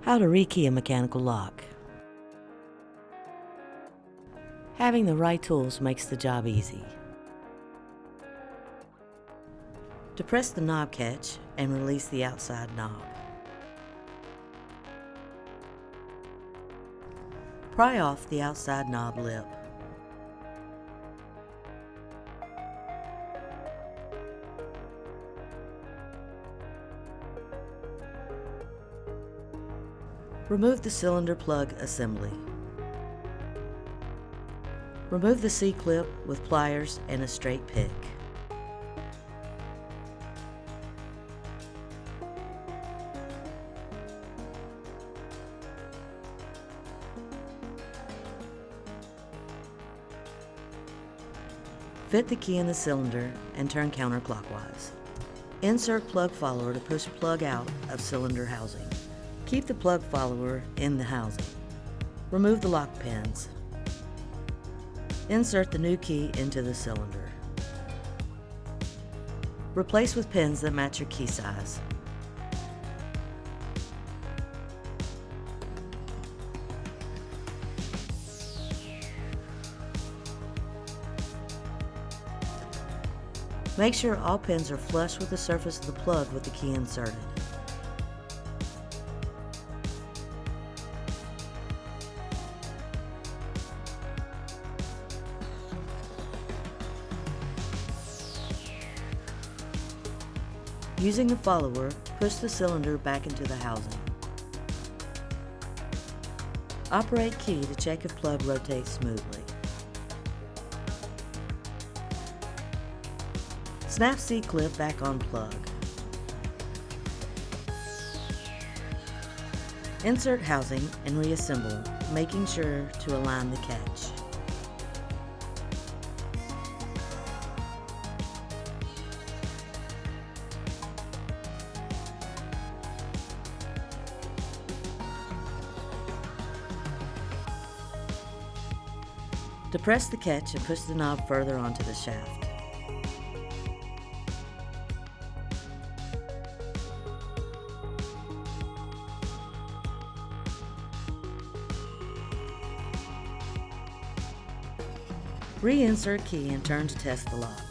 How to rekey a mechanical lock. Having the right tools makes the job easy. Depress the knob catch and release the outside knob. Pry off the outside knob lip. Remove the cylinder plug assembly. Remove the C-clip with pliers and a straight pick. Fit the key in the cylinder and turn counterclockwise. Insert plug follower to push plug out of cylinder housing. Keep the plug follower in the housing. Remove the lock pins. Insert the new key into the cylinder. Replace with pins that match your key size. Make sure all pins are flush with the surface of the plug with the key inserted. Using the follower, push the cylinder back into the housing. Operate key to check if plug rotates smoothly. Snap C-clip back on plug. Insert housing and reassemble, making sure to align the catch. Depress the catch and push the knob further onto the shaft. Reinsert key and turn to test the lock.